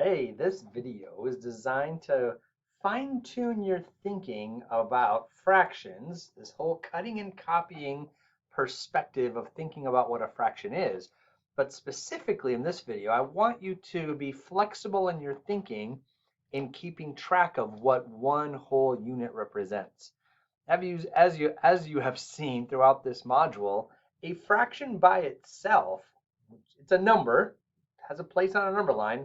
Hey, this video is designed to fine-tune your thinking about fractions, this whole cutting and copying perspective of thinking about what a fraction is. But specifically in this video, I want you to be flexible in your thinking in keeping track of what one whole unit represents. As you have seen throughout this module, a fraction by itself, it's a number, has a place on a number line,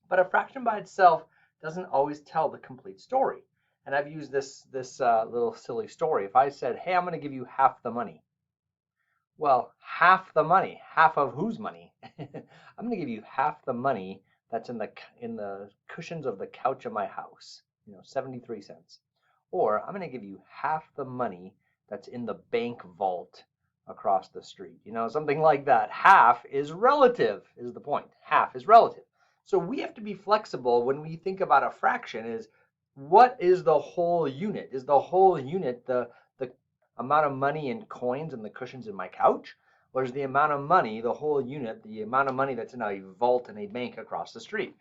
but a fraction by itself doesn't always tell the complete story. And I've used this little silly story. If I said, hey, I'm going to give you half the money. Well, half the money, half of whose money? I'm going to give you half the money that's in the cushions of the couch of my house, 73 cents. Or I'm going to give you half the money that's in the bank vault across the street. Something like that. Half is relative, is the point. Half is relative. So we have to be flexible when we think about a fraction is what is the whole unit? Is the whole unit the amount of money in coins in the cushions in my couch? Or is the amount of money, the whole unit, the amount of money that's in a vault in a bank across the street?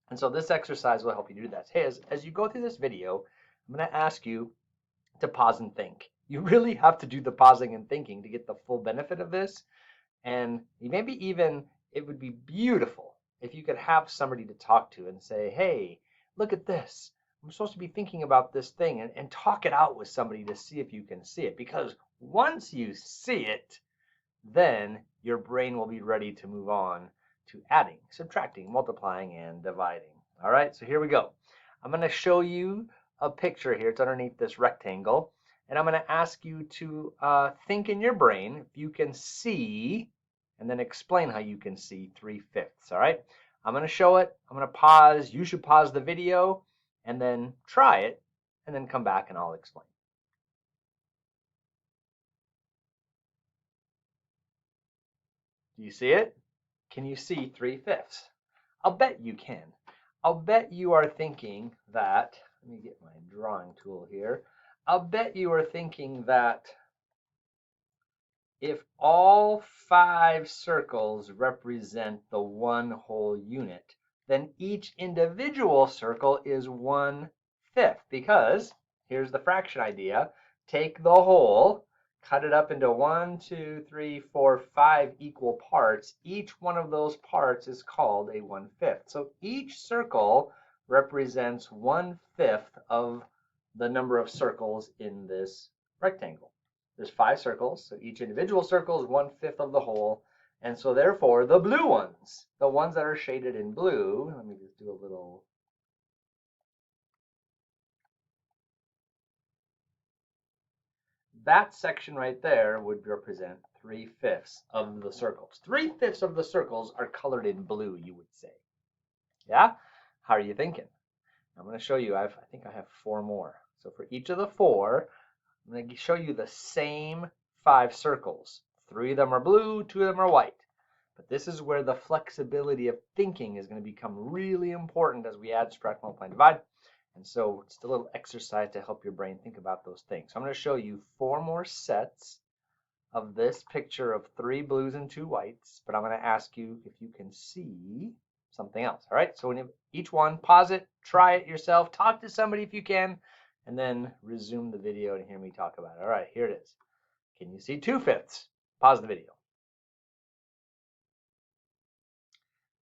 And so this exercise will help you do that. Hey, as you go through this video, I'm going to ask you to pause and think. You really have to do the pausing and thinking to get the full benefit of this. And maybe even it would be beautiful if you could have somebody to talk to and say, hey, look at this. I'm supposed to be thinking about this thing, and talk it out with somebody to see if you can see it. Because once you see it, then your brain will be ready to move on to adding, subtracting, multiplying, and dividing. All right, so here we go. I'm going to show you a picture here. It's underneath this rectangle. And I'm going to ask you to think in your brain if you can see, and then explain how you can see 3/5. All right, I'm going to show it. I'm going to pause. You should pause the video and then try it, and then come back and I'll explain. Do you see it? Can you see 3/5? I'll bet you can. I'll bet you are thinking that, let me get my drawing tool here. I'll bet you are thinking that if all 5 circles represent the one whole unit, then each individual circle is 1/5, because here's the fraction idea. Take the whole, cut it up into 1, 2, 3, 4, 5 equal parts. Each one of those parts is called a 1/5. So each circle represents 1/5 of the number of circles in this rectangle. There's 5 circles, so each individual circle is 1/5 of the whole. And so therefore, the blue ones, the ones that are shaded in blue, let me just do a little. That section right there would represent 3/5 of the circles. 3/5 of the circles are colored in blue, you would say. Yeah? How are you thinking? I'm going to show you, I think I have 4 more. So for each of the 4, I'm going to show you the same 5 circles. 3 of them are blue, 2 of them are white. But this is where the flexibility of thinking is going to become really important as we add, subtract, multiply, and divide. And so it's a little exercise to help your brain think about those things. So I'm going to show you 4 more sets of this picture of 3 blues and 2 whites. But I'm going to ask you if you can see something else. All right, so when you, each one, pause it, try it yourself, talk to somebody if you can, and then resume the video and hear me talk about it. All right, here it is. Can you see 2/5? Pause the video.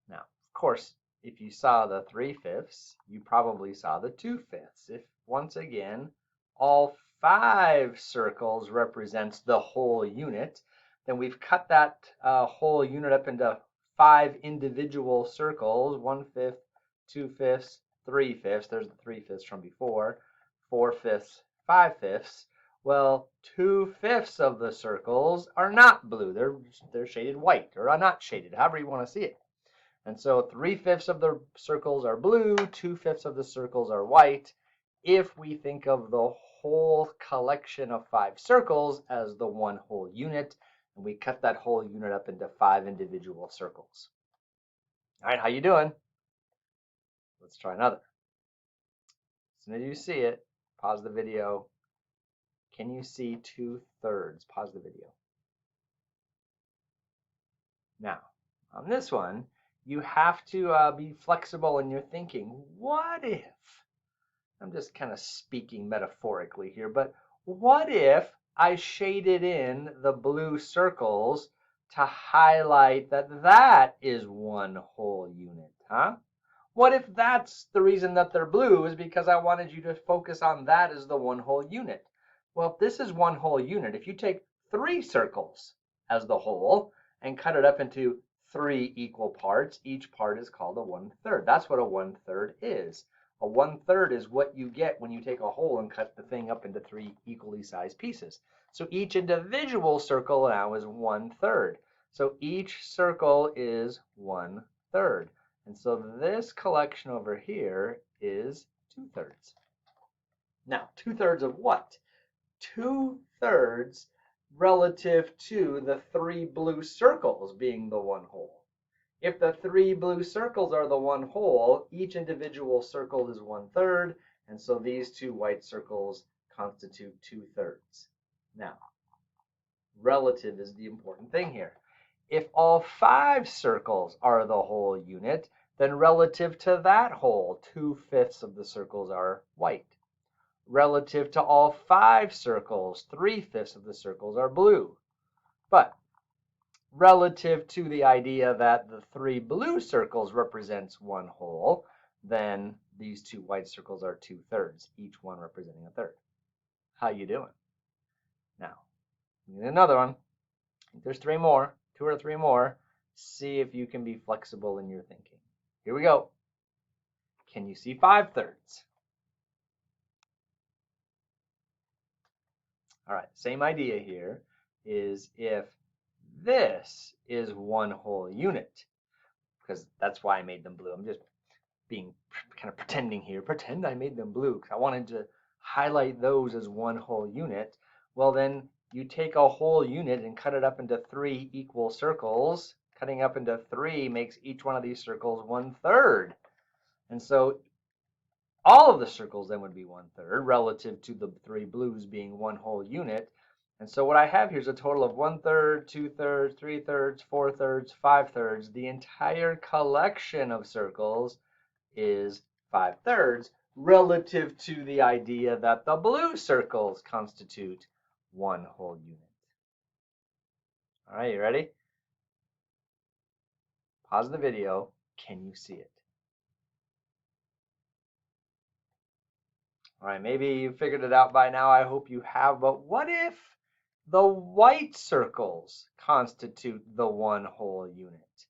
Now, of course, if you saw the 3/5, you probably saw the 2/5. If, once again, all 5 circles represents the whole unit, then we've cut that whole unit up into 5 individual circles, 1/5, 2/5, 3/5. There's the 3/5 from before, 4/5, 5/5. Well, 2/5 of the circles are not blue. They're shaded white, or are not shaded, however you want to see it. And so 3/5 of the circles are blue, 2/5 of the circles are white. If we think of the whole collection of 5 circles as the one whole unit, and we cut that whole unit up into 5 individual circles. All right, how you doing? Let's try another. As soon as you see it, pause the video. Can you see 2/3? Pause the video. Now, on this one, you have to be flexible in your thinking. What if, I'm just kind of speaking metaphorically here, but what if I shaded in the blue circles to highlight that that is one whole unit, huh? What if that's the reason that they're blue is because I wanted you to focus on that as the one whole unit? Well, if this is one whole unit, if you take 3 circles as the whole and cut it up into 3 equal parts, each part is called a 1/3. That's what a 1/3 is. A 1/3 is what you get when you take a whole and cut the thing up into 3 equally sized pieces. So each individual circle now is 1/3. So each circle is 1/3. And so this collection over here is 2/3. Now, 2/3 of what? 2/3 relative to the 3 blue circles being the one whole. If the 3 blue circles are the one whole, each individual circle is 1/3, and so these 2 white circles constitute 2/3. Now, relative is the important thing here. If all 5 circles are the whole unit, then relative to that whole, 2/5 of the circles are white. Relative to all 5 circles, 3/5 of the circles are blue. But relative to the idea that the 3 blue circles represents one whole, then these 2 white circles are 2/3, each one representing a third. How you doing? Now, another one. I think there's 3 more. 2 or 3 more. See if you can be flexible in your thinking. Here we go. Can you see 5/3? All right, same idea here is if this is one whole unit, because that's why I made them blue. I'm just being kind of pretending here. Pretend I made them blue because I wanted to highlight those as one whole unit. Well, then you take a whole unit and cut it up into 3 equal circles. Cutting up into 3 makes each one of these circles 1/3. And so all of the circles then would be 1/3 relative to the 3 blues being one whole unit. And so what I have here is a total of 1/3, 2/3, 3/3, 4/3, 5/3. The entire collection of circles is 5/3 relative to the idea that the blue circles constitute one whole unit. All right, you ready? Pause the video. Can you see it? All right, maybe you figured it out by now. I hope you have. But what if the white circles constitute the one whole unit?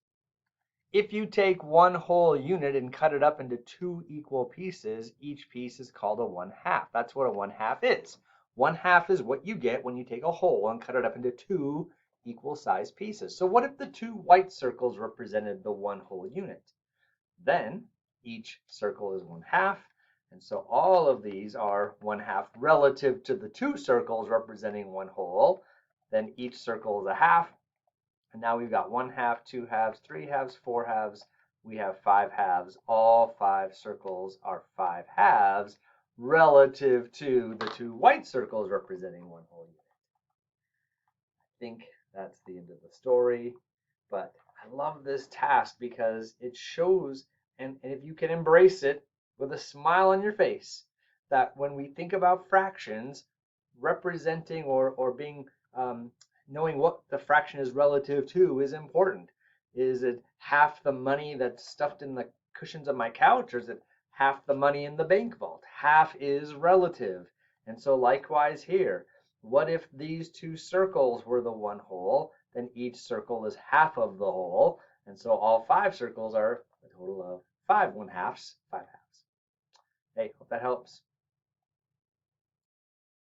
If you take one whole unit and cut it up into 2 equal pieces, each piece is called a 1/2. That's what a 1/2 is. 1/2 is what you get when you take a whole and cut it up into 2 equal sized pieces. So what if the 2 white circles represented the one whole unit? Then each circle is 1/2. And so all of these are 1/2 relative to the 2 circles representing one whole. Then each circle is a half. And now we've got 1/2, 2 halves, 3 halves, 4 halves. We have 5 halves. All 5 circles are 5 halves relative to the 2 white circles representing one whole unit. I think that's the end of the story. But I love this task because it shows, and if you can embrace it with a smile on your face, that when we think about fractions, representing or being knowing what the fraction is relative to is important. Is it half the money that's stuffed in the cushions of my couch, or is it half the money in the bank vault? Half is relative. And so likewise here, what if these 2 circles were the one whole? Then each circle is half of the whole. And so all 5 circles are a total of 5 1/2s, 5 halves. Hey, hope that helps.